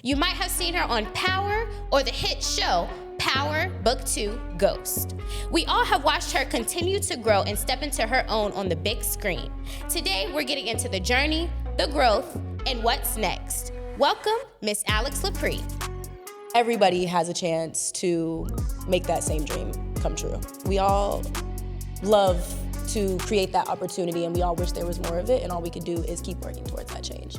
You might have seen her on Power or the hit show Power Book 2 Ghost. We all have watched her continue to grow and step into her own on the big screen. Today, we're getting into the journey, the growth, and what's next. Welcome, Miss Alix Lapri. Everybody has a chance to make that same dream come true. We all love to create that opportunity, and we all wish there was more of it, and all we can do is keep working towards that change.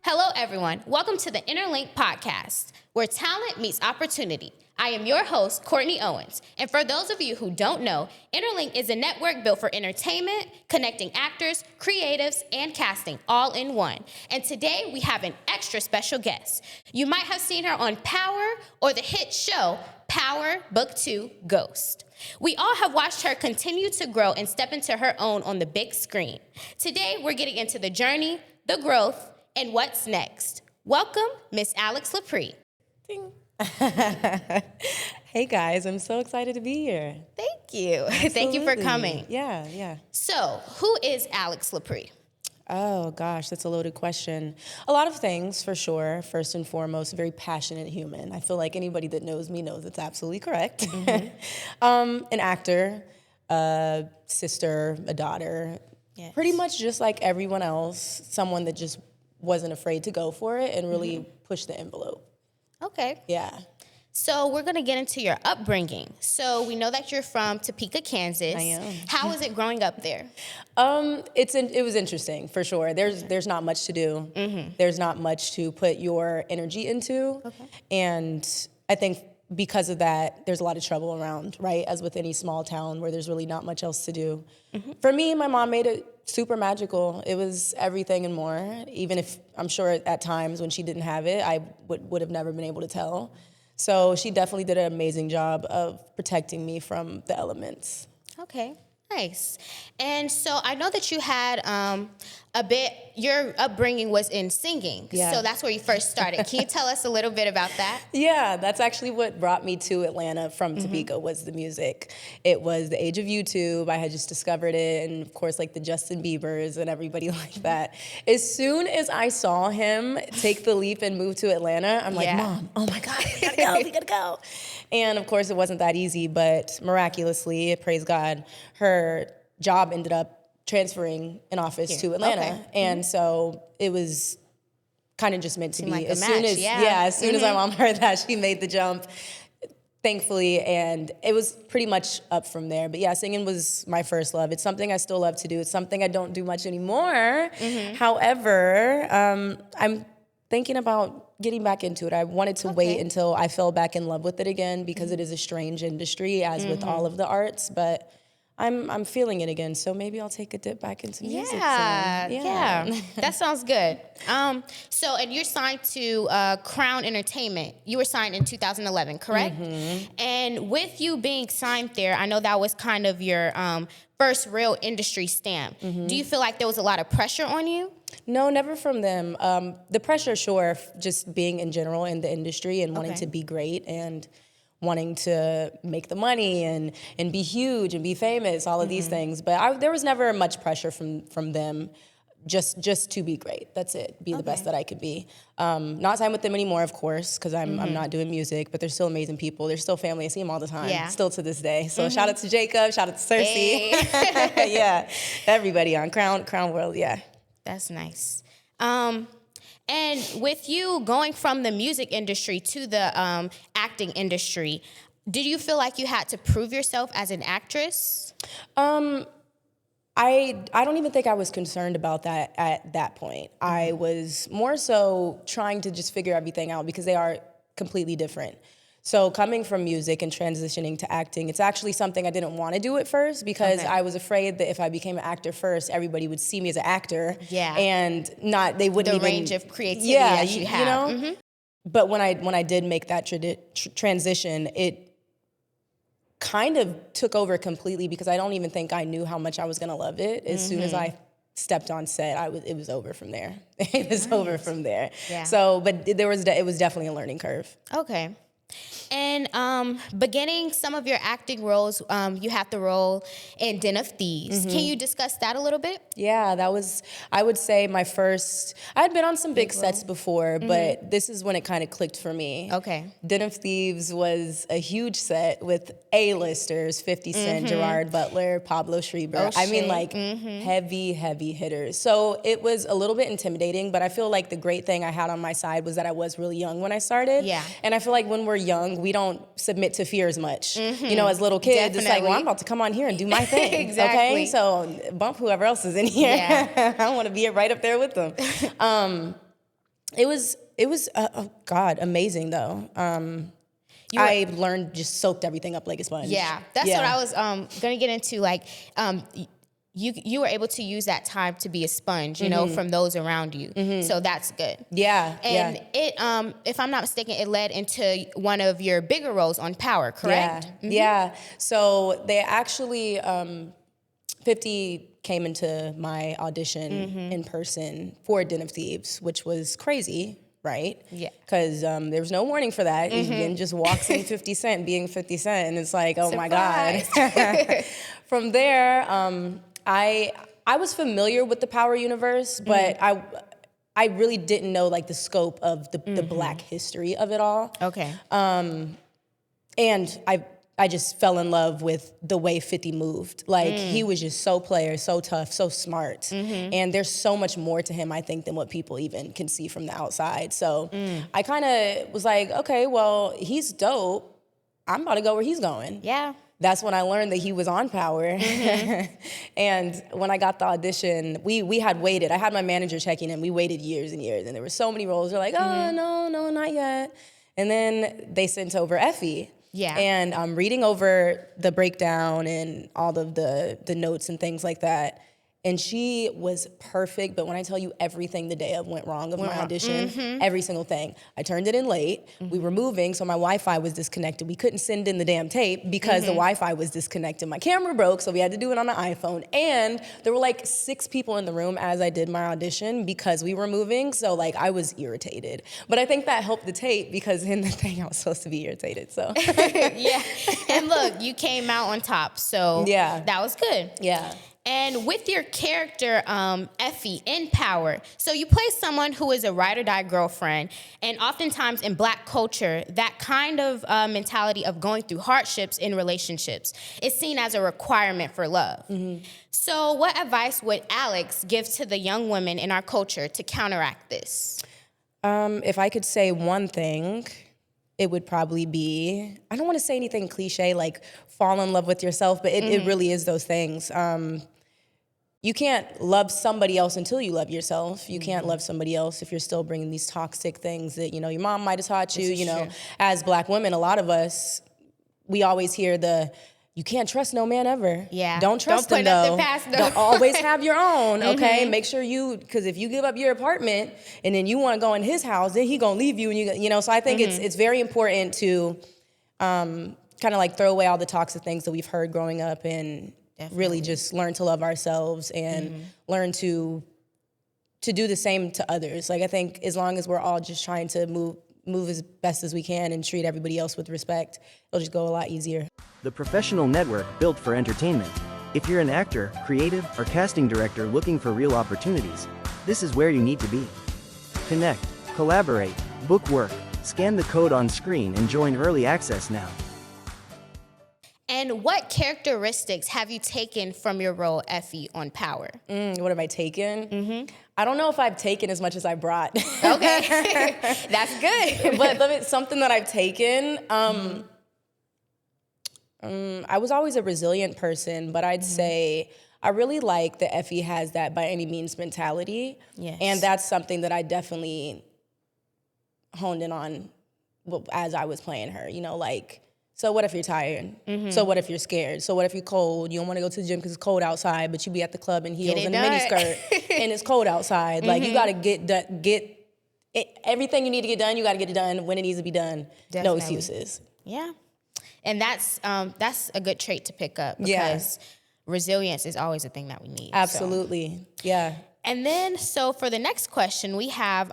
Hello, everyone. Welcome to the EnterLinkd Podcast, where talent meets opportunity. I am your host, Courtney Owens. And for those of you who don't know, EnterLinkd is a network built for entertainment, connecting actors, creatives, and casting all in one. And today we have an extra special guest. You might have seen her on Power or the hit show Power Book 2 Ghost. We all have watched her continue to grow and step into her own on the big screen. Today we're getting into the journey, the growth, and what's next. Welcome, Miss Alix Lapri. Ding. Hey guys, I'm so excited to be here. Thank you. Absolutely. Thank you for coming. Yeah. So, who is Alix Lapri? Oh gosh, that's a loaded question. A lot of things, for sure. First and foremost, a very passionate human. I feel like anybody that knows me knows it's absolutely correct. Mm-hmm. An actor, a sister, a daughter. Yes. Pretty much just like everyone else, someone that just wasn't afraid to go for it and really push the envelope. Okay. Yeah. So we're going to get into your upbringing. So we know that you're from Topeka, Kansas. I am. How was it growing up there? It was interesting, for sure. There's not much to do. Mm-hmm. There's not much to put your energy into. Okay. And I think because of that, there's a lot of trouble around, right? As with any small town where there's really not much else to do. Mm-hmm. For me, my mom made it super magical. It was everything and more. Even if I'm sure at times when she didn't have it, I would have never been able to tell. So she definitely did an amazing job of protecting me from the elements. Okay, nice. And so I know that you had your upbringing was in singing. Yeah. So that's where you first started. Can you tell us a little bit about that? Yeah, that's actually what brought me to Atlanta from Topeka was the music. It was the age of YouTube. I had just discovered it, and of course, like the Justin Biebers and everybody like that. As soon as I saw him take the leap and move to Atlanta, I'm like, Mom, oh my God, we gotta go. And of course, it wasn't that easy, but miraculously, praise God, her job ended up transferring an office to Atlanta. Okay. And so it was kind of just meant to be. Like as soon as my mom heard that, she made the jump, thankfully, and it was pretty much up from there. But yeah, singing was my first love. It's something I still love to do. It's something I don't do much anymore. Mm-hmm. However, I'm thinking about getting back into it. I wanted to wait until I fell back in love with it again because it is a strange industry, as with all of the arts, but I'm feeling it again, so maybe I'll take a dip back into music. Yeah. That sounds good. So, and you're signed to Crown Entertainment. You were signed in 2011, correct? Mm-hmm. And with you being signed there, I know that was kind of your first real industry stamp. Mm-hmm. Do you feel like there was a lot of pressure on you? No, never from them. The pressure, sure, just being in general in the industry and wanting to be great and wanting to make the money and be huge and be famous, all of these things. But there was never much pressure from them, just to be great. That's it, be the best that I could be. Not signed with them anymore, of course, because I'm not doing music, but they're still amazing people. They're still family. I see them all the time, still to this day. So shout out to Jacob, shout out to Cersei. Hey. Yeah, everybody on Crown World, yeah. That's nice. And with you going from the music industry to the acting industry, did you feel like you had to prove yourself as an actress? I don't even think I was concerned about that at that point. I was more so trying to just figure everything out because they are completely different. So coming from music and transitioning to acting, it's actually something I didn't want to do at first because I was afraid that if I became an actor first, everybody would see me as an actor. Yeah. And they wouldn't even... The range of creativity that you have. You know? Mm-hmm. But when I did make that transition, it kind of took over completely because I don't even think I knew how much I was going to love it. As soon as I stepped on set, it was over from there. It was over from there. Yeah. So, but it was definitely a learning curve. Okay. And beginning some of your acting roles, you have the role in Den of Thieves. Can you discuss that a little bit? Yeah, that was, I would say, my first. I had been on some big sets before, but this is when it kind of clicked for me. Okay. Den of Thieves was a huge set with A-listers, 50 Cent, Gerard Butler, Pablo Schreiber. I mean, like, heavy hitters. So it was a little bit intimidating, but I feel like the great thing I had on my side was that I was really young when I started. Yeah. And I feel like when we're young, we don't submit to fear as much. You know, as little kids, it's like, well, I'm about to come on here and do my thing. Exactly. Okay, so bump whoever else is in here. Yeah. I want to be right up there with them. It was oh God, amazing though. I learned, just soaked everything up like a sponge. Yeah, that's what I was going to get into. Like, you were able to use that time to be a sponge, you know, from those around you. So that's good. Yeah. And it, if I'm not mistaken, it led into one of your bigger roles on Power, correct? Yeah. So they actually, 50 came into my audition in person for Den of Thieves, which was crazy. Right? Yeah. Because there was no warning for that. You didn't just walk in 50 Cent being 50 Cent. And it's like, oh Surprise. my God. From there, I was familiar with the Power universe, but I really didn't know like the scope of the Black history of it all. Okay. And I just fell in love with the way 50 moved. Like, he was just so player, so tough, so smart. And there's so much more to him, I think, than what people even can see from the outside. So I kind of was like, okay, well, he's dope. I'm about to go where he's going. Yeah. That's when I learned that he was on Power. And when I got the audition, we had waited. I had my manager checking in. We waited years and years. And there were so many roles. They're like, oh, no, not yet. And then they sent over Effie. Yeah. And I'm reading over the breakdown and all of the notes and things like that. And she was perfect, but when I tell you everything the day of went wrong of my audition, every single thing. I turned it in late. We were moving, so my Wi-Fi was disconnected. We couldn't send in the damn tape because the Wi-Fi was disconnected. My camera broke, so we had to do it on an iPhone. And there were like 6 people in the room as I did my audition because we were moving, so like I was irritated. But I think that helped the tape because in the thing I was supposed to be irritated, so. Yeah. And look, you came out on top, so yeah, that was good. Yeah. And with your character, Effie, in Power, so you play someone who is a ride-or-die girlfriend, and oftentimes in Black culture, that kind of mentality of going through hardships in relationships is seen as a requirement for love. So what advice would Alix give to the young women in our culture to counteract this? If I could say one thing, it would probably be, I don't want to say anything cliche like fall in love with yourself, but it really is those things. You can't love somebody else until you love yourself. You can't love somebody else if you're still bringing these toxic things that, you know, your mom might have taught you. You know, as Black women, a lot of us, we always hear you can't trust no man ever. Yeah. Don't trust Don't him, put though. nothing past them. Don't always have your own, okay? Make sure because if you give up your apartment and then you want to go in his house, then he gonna leave you, and you know. So I think it's very important to kind of like throw away all the toxic things that we've heard growing up and really just learn to love ourselves and learn to do the same to others. Like, I think as long as we're all just trying to move as best as we can and treat everybody else with respect, it'll just go a lot easier. The professional network built for entertainment. If you're an actor, creative, or casting director looking for real opportunities, this is where you need to be. Connect, collaborate, book work, scan the code on screen and join early access now. And what characteristics have you taken from your role, Effie, on Power? What have I taken? I don't know if I've taken as much as I brought. Okay, that's good. But something that I've taken, I was always a resilient person, but I'd say I really like that Effie has that by any means mentality. Yes. And that's something that I definitely honed in on as I was playing her, you know, like, so what if you're tired? So what if you're scared? So what if you're cold? You don't want to go to the gym because it's cold outside, but you be at the club in heels and a miniskirt and it's cold outside. Like, you got to get everything you need to get done. You got to get it done when it needs to be done. Definitely. No excuses. Yeah, and that's a good trait to pick up because resilience is always a thing that we need. Absolutely. So. Yeah. And then, so for the next question, we have,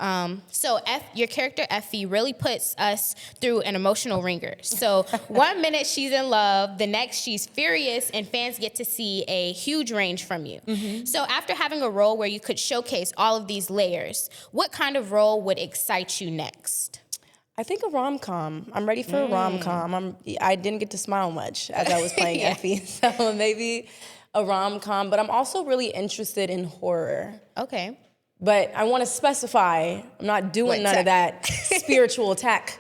your character Effie really puts us through an emotional ringer. So 1 minute she's in love, the next she's furious, and fans get to see a huge range from you. So after having a role where you could showcase all of these layers, what kind of role would excite you next? I think a rom-com. I'm ready for a rom-com. I didn't get to smile much as I was playing Effie, so maybe a rom-com. But I'm also really interested in horror. Okay. But I want to specify, I'm not doing none of that spiritual attack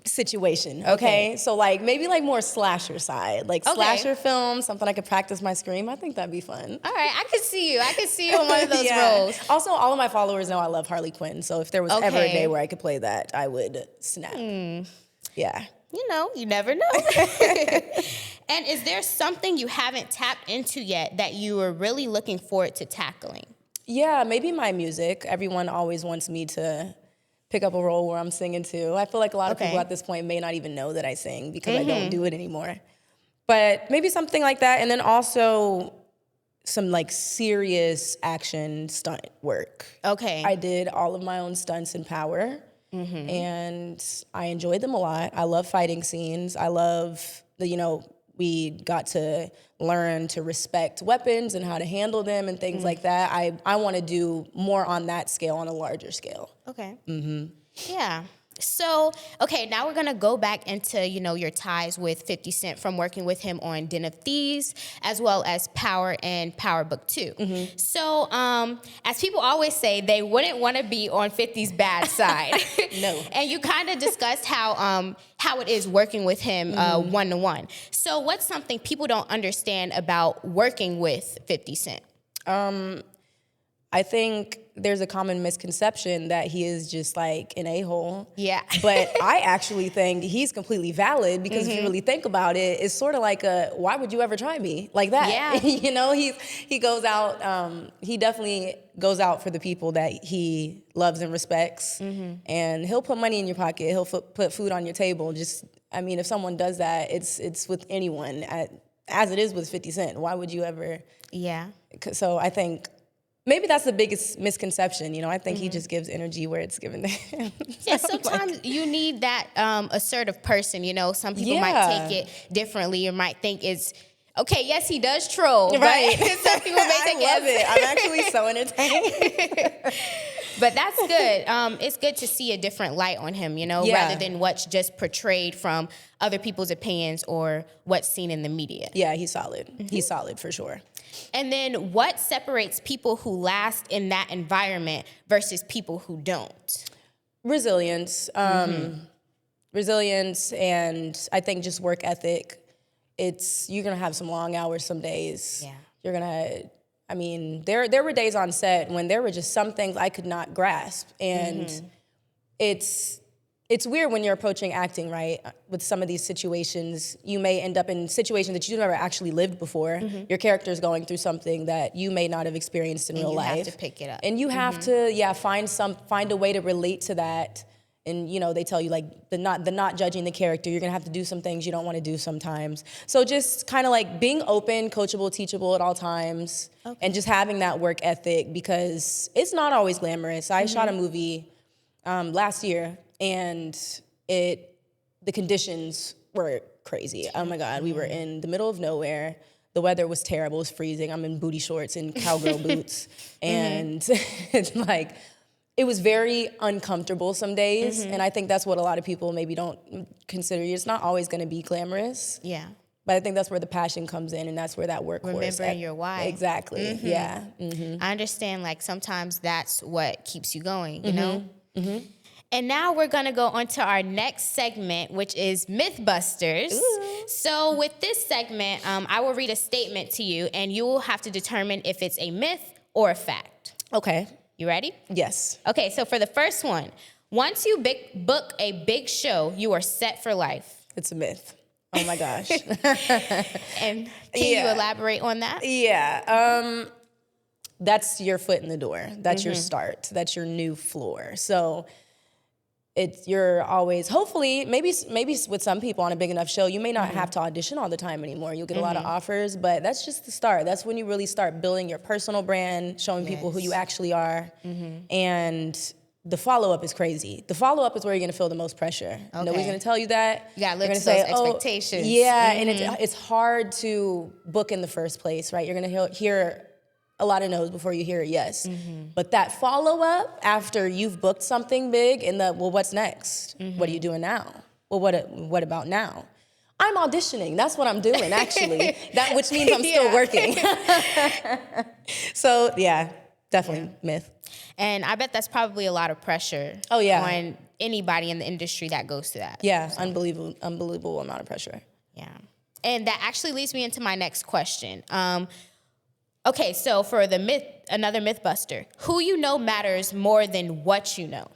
situation, okay? So like maybe like more slasher side, like slasher film, something I could practice my scream. I think that'd be fun. All right, I could see you in one of those roles. Also, all of my followers know I love Harley Quinn, so if there was ever a day where I could play that, I would snap. Yeah. You know, you never know. And is there something you haven't tapped into yet that you are really looking forward to tackling? Yeah, maybe my music. Everyone always wants me to pick up a role where I'm singing too. I feel like a lot of people at this point may not even know that I sing because I don't do it anymore. But maybe something like that. And then also some like serious action stunt work. Okay. I did all of my own stunts in Power. And I enjoyed them a lot. I love fighting scenes. I love we got to learn to respect weapons and how to handle them and things like that. I want to do more on that scale, on a larger scale. Okay. Yeah. So, okay, now we're going to go back into, your ties with 50 Cent from working with him on Den of Thieves, as well as Power and Power Book 2. So, as people always say, they wouldn't want to be on 50's bad side. No. And you kind of discussed how it is working with him one-to-one. So what's something people don't understand about working with 50 Cent? I think there's a common misconception that he is just like an a-hole. Yeah. But I actually think he's completely valid because if you really think about it, it's sort of like why would you ever try me like that? Yeah. He goes out, he definitely goes out for the people that he loves and respects. And he'll put money in your pocket. He'll put food on your table. If someone does that, it's with anyone, as it is with 50 Cent. Why would you ever? Yeah. So I think maybe that's the biggest misconception. I think he just gives energy where it's given to him. Yeah, sometimes you need that assertive person. Some people might take it differently or might think it's, okay, yes, he does troll. Right. But some people may think I love it. I'm actually so entertained. But that's good. It's good to see a different light on him, rather than what's just portrayed from other people's opinions or what's seen in the media. Yeah, he's solid. He's solid for sure. And then what separates people who last in that environment versus people who don't? Resilience. Resilience and I think just work ethic. You're going to have some long hours some days. Yeah. You're going to, there were days on set when there were just some things I could not grasp. And it's weird when you're approaching acting, right? With some of these situations, you may end up in situations that you've never actually lived before. Your character's going through something that you may not have experienced in real life. You have to pick it up. And you have to, find a way to relate to that. And, they tell you, like, the not judging the character. You're going to have to do some things you don't want to do sometimes. So just kind of like being open, coachable, teachable at all times. Okay. And just having that work ethic because it's not always glamorous. I shot a movie last year. And the conditions were crazy. Oh my God, we were in the middle of nowhere. The weather was terrible, it was freezing. I'm in booty shorts and cowgirl boots. And it's like, it was very uncomfortable some days. And I think that's what a lot of people maybe don't consider. It's not always gonna be glamorous. Yeah. But I think that's where the passion comes in and that's where that workhorse. Remembering your why. Exactly, yeah. I understand, like, sometimes that's what keeps you going, you know? And now we're going to go on to our next segment, which is Mythbusters. Ooh. So with this segment, I will read a statement to you, and you will have to determine if it's a myth or a fact. Okay. You ready? Yes. Okay, so for the first one, once you book a big show, you are set for life. It's a myth. Oh, my gosh. And can you elaborate on that? Yeah. That's your foot in the door. That's your start. That's your new floor. So you're always, hopefully, maybe with some people on a big enough show, you may not have to audition all the time anymore. You'll get a lot of offers, but that's just the start. That's when you really start building your personal brand, showing people who you actually are. And the follow-up is crazy. The follow-up is where you're gonna feel the most pressure. Nobody's gonna tell you that. You gotta live to those expectations. Yeah, and it's hard to book in the first place, right? You're gonna hear a lot of no's before you hear a yes. But that follow-up after you've booked something big and well, what's next? What are you doing now? Well, what about now? I'm auditioning. That's what I'm doing, actually. Which means I'm still working. So, yeah, definitely myth. And I bet that's probably a lot of pressure on anybody in the industry that goes through that. Yeah, so. Unbelievable amount of pressure. Yeah. And that actually leads me into my next question. Okay, so for another Mythbuster, who you know matters more than what you know?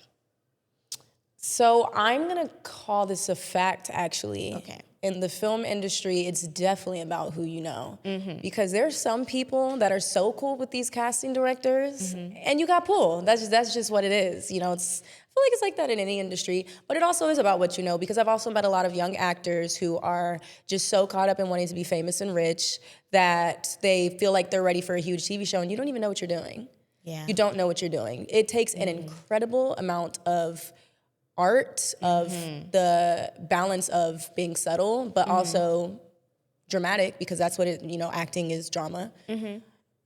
So I'm gonna call this a fact, actually. Okay. In the film industry, it's definitely about who you know. Because there's some people that are so cool with these casting directors, and you got pulled. That's just what it is. You know, I feel like it's like that in any industry, but it also is about what you know, because I've also met a lot of young actors who are just so caught up in wanting to be famous and rich that they feel like they're ready for a huge TV show, and you don't even know what you're doing. Yeah. You don't know what you're doing. It takes an incredible amount of art, of the balance of being subtle, but also dramatic, because that's what acting is, drama.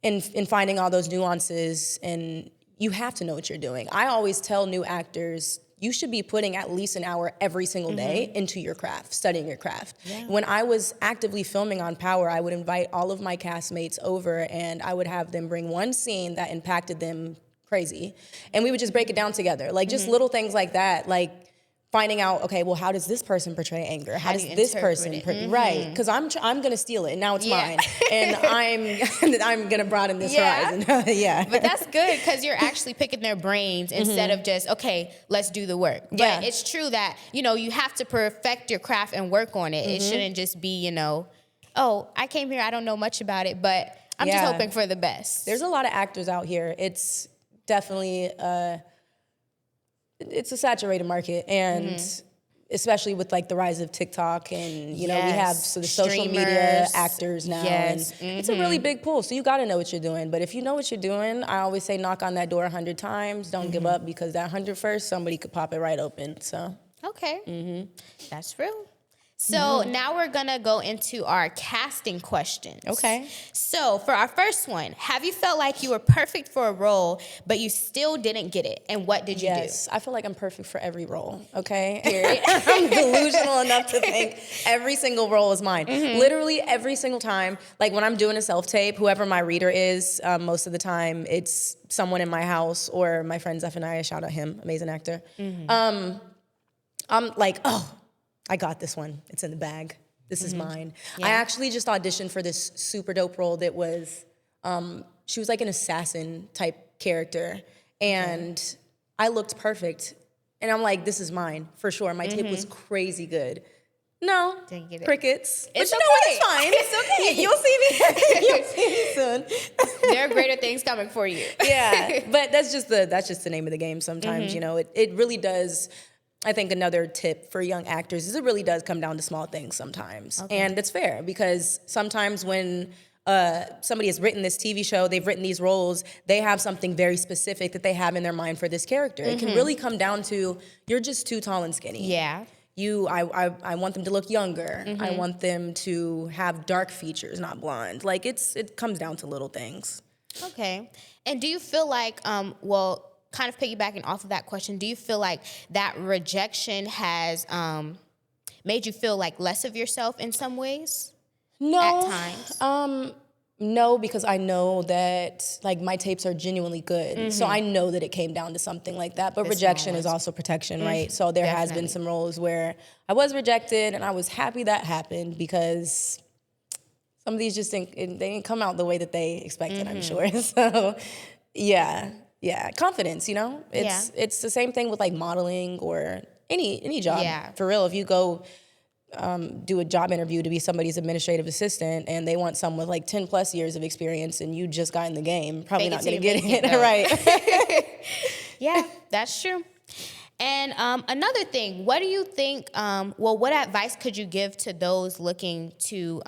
And finding all those nuances, and you have to know what you're doing. I always tell new actors, you should be putting at least an hour every single day into your craft, studying your craft. Yeah. When I was actively filming on Power, I would invite all of my castmates over, and I would have them bring one scene that impacted them crazy. And we would just break it down together. Like just little things like that, like finding out, okay, well, how does this person portray anger? How does this person right? Because I'm gonna steal it, and now it's mine, and I'm gonna broaden this horizon. But that's good, because you're actually picking their brains instead of just, okay, let's do the work. But it's true that you have to perfect your craft and work on it. It shouldn't just be oh, I came here, I don't know much about it, but I'm just hoping for the best. There's a lot of actors out here. It's definitely it's a saturated market, and especially with like the rise of TikTok, and we have the social media actors now, and it's a really big pool. So you got to know what you're doing. But if you know what you're doing, I always say knock on that door 100 times. Don't give up, because that 101st, somebody could pop it right open. So okay, that's real. So now we're gonna go into our casting questions. Okay. So for our first one, have you felt like you were perfect for a role, but you still didn't get it? And what did you do? Yes, I feel like I'm perfect for every role, okay? Period. I'm delusional enough to think every single role is mine. Literally every single time. Like when I'm doing a self-tape, whoever my reader is, most of the time, it's someone in my house or my friend Zephaniah, shout out him, amazing actor. I'm like, oh, I got this one. It's in the bag. This is mine. Yeah. I actually just auditioned for this super dope role that was, she was like an assassin type character, and I looked perfect. And I'm like, this is mine, for sure. My tape was crazy good. No, didn't get it. Crickets. It's okay. It's fine. It's okay. You'll see me soon. There are greater things coming for you. Yeah, but that's just the name of the game sometimes, It really does. I think another tip for young actors is it really does come down to small things sometimes. Okay. And it's fair, because sometimes when somebody has written this TV show, they've written these roles, they have something very specific that they have in their mind for this character. It can really come down to, you're just too tall and skinny. Yeah. I want them to look younger. I want them to have dark features, not blonde. Like it comes down to little things. Okay. And do you feel like, kind of piggybacking off of that question, do you feel like that rejection has made you feel like less of yourself in some ways? No. At times? No, because I know that like my tapes are genuinely good. So I know that it came down to something like that. But rejection is also protection, right? So there has been some roles where I was rejected, and I was happy that happened, because some of these just they didn't come out the way that they expected, I'm sure. So yeah, confidence, It's the same thing with like modeling or any job. Yeah. For real, if you go do a job interview to be somebody's administrative assistant, and they want someone with like 10 plus years of experience, and you just got in the game, probably not gonna get it, right? Yeah, that's true. And And another thing, what do you think, what advice could you give to those looking to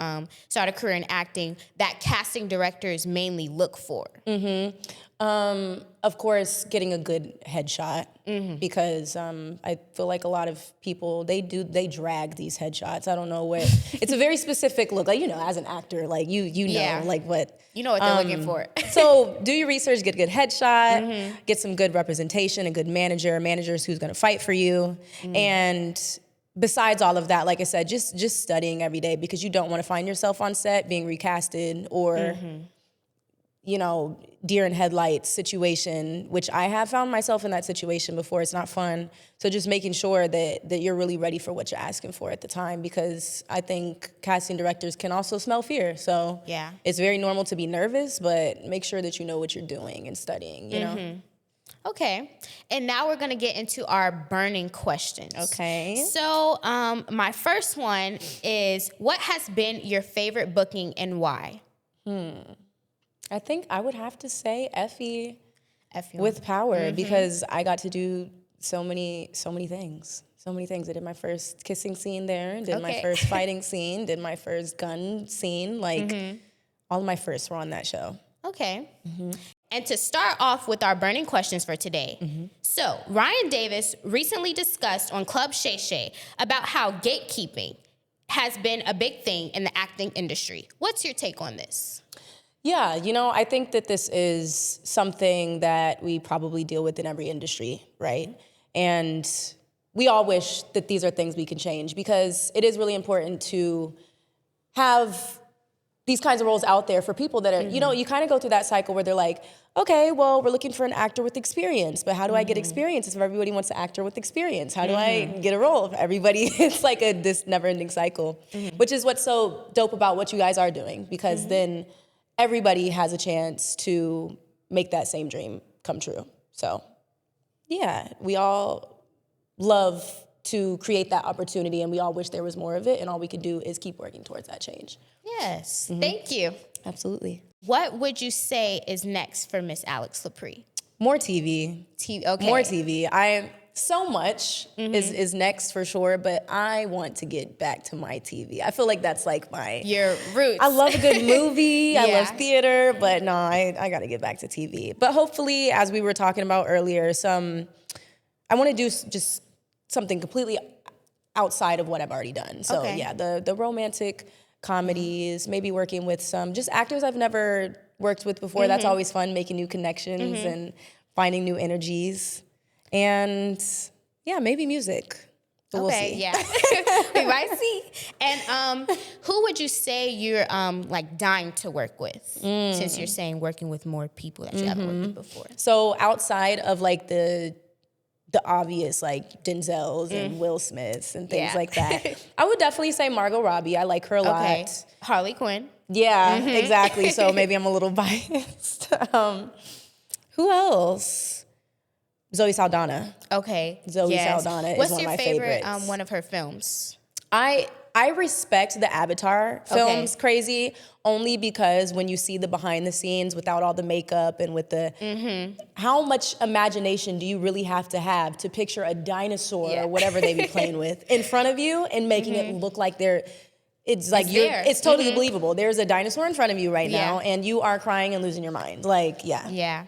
start a career in acting that casting directors mainly look for? Of course, getting a good headshot, because I feel like a lot of people, they drag these headshots. I don't know where, it's a very specific look, like, as an actor, like you know, like what. You know what they're looking for. So do your research, get a good headshot, get some good representation, a good managers who's gonna fight for you. And besides all of that, like I said, just studying every day, because you don't wanna find yourself on set being recasted or, deer in headlights situation, which I have found myself in that situation before. It's not fun. So just making sure that you're really ready for what you're asking for at the time, because I think casting directors can also smell fear. So yeah, it's very normal to be nervous, but make sure that you know what you're doing and studying, you know? Okay. And now we're going to get into our burning questions. Okay. So my first one is, what has been your favorite booking and why? I think I would have to say Effie with Power, because I got to do so many things. So many things. I did my first kissing scene there, did my first fighting scene, did my first gun scene. Like, all of my firsts were on that show. Okay. And to start off with our burning questions for today. So, Ryan Davis recently discussed on Club Shay Shay about how gatekeeping has been a big thing in the acting industry. What's your take on this? Yeah, I think that this is something that we probably deal with in every industry, right? And we all wish that these are things we can change, because it is really important to have these kinds of roles out there for people that are, you kind of go through that cycle where they're like, okay, well, we're looking for an actor with experience, but how do I get experience if everybody wants an actor with experience? How do I get a role if everybody, it's like this never-ending cycle, which is what's so dope about what you guys are doing, because then everybody has a chance to make that same dream come true. So, yeah, we all love to create that opportunity, and we all wish there was more of it, and all we can do is keep working towards that change. Yes, thank you. Absolutely. What would you say is next for Miss Alix Lapri? More TV. Okay. More TV. So much is next for sure, but I want to get back to my TV. I feel like that's like your roots. I love a good movie. I love theater, but no, I got to get back to TV. But hopefully, as we were talking about earlier, I want to do just something completely outside of what I've already done. So yeah, the romantic comedies, maybe working with some just actors I've never worked with before. That's always fun, making new connections and finding new energies. And yeah, maybe music. But we'll see. Yeah. We might see. And who would you say you're like dying to work with? Since you're saying working with more people that you haven't worked with before. So outside of like the obvious, like Denzels and Will Smiths and things like that, I would definitely say Margot Robbie. I like her a lot. Harley Quinn. Yeah, exactly. So maybe I'm a little biased. Who else? Zoe Saldana. Okay. Zoe Saldana is one of my favorites. What's your favorite one of her films? I respect the Avatar films crazy, only because when you see the behind the scenes without all the makeup and with the, how much imagination do you really have to picture a dinosaur or whatever they be playing with in front of you and making it look like it's totally believable. There's a dinosaur in front of you right now and you are crying and losing your mind. Like,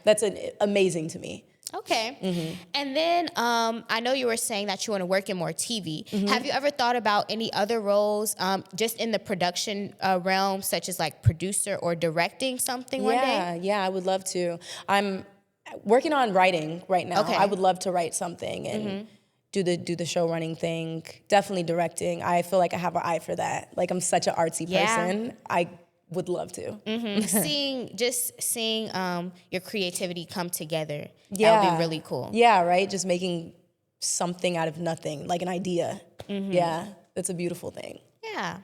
that's amazing to me. Okay. And then I know you were saying that you want to work in more TV. Have you ever thought about any other roles just in the production realm, such as like producer or directing something one day? Yeah, I would love to. I'm working on writing right now. I would love to write something and do the show running thing. Definitely directing. I feel like I have an eye for that. Like, I'm such an artsy person. I would love to. Seeing your creativity come together, that would be really cool. Yeah, right? Just making something out of nothing, like an idea. Yeah, that's a beautiful thing. Yeah.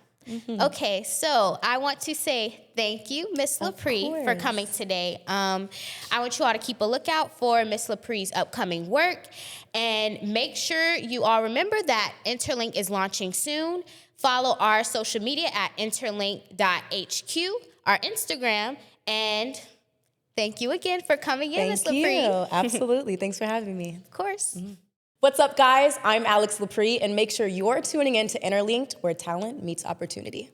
Okay, so I want to say thank you, Miss Lapri, for coming today. I want you all to keep a lookout for Miss Lapri's upcoming work, and make sure you all remember that EnterLinkd is launching soon. Follow our social media at EnterLinkd.HQ, our Instagram, and thank you again for coming in, Miss Lapri. Thank you. Absolutely. Thanks for having me. Of course. What's up, guys? I'm Alix Lapri, and make sure you're tuning in to EnterLinkd, where talent meets opportunity.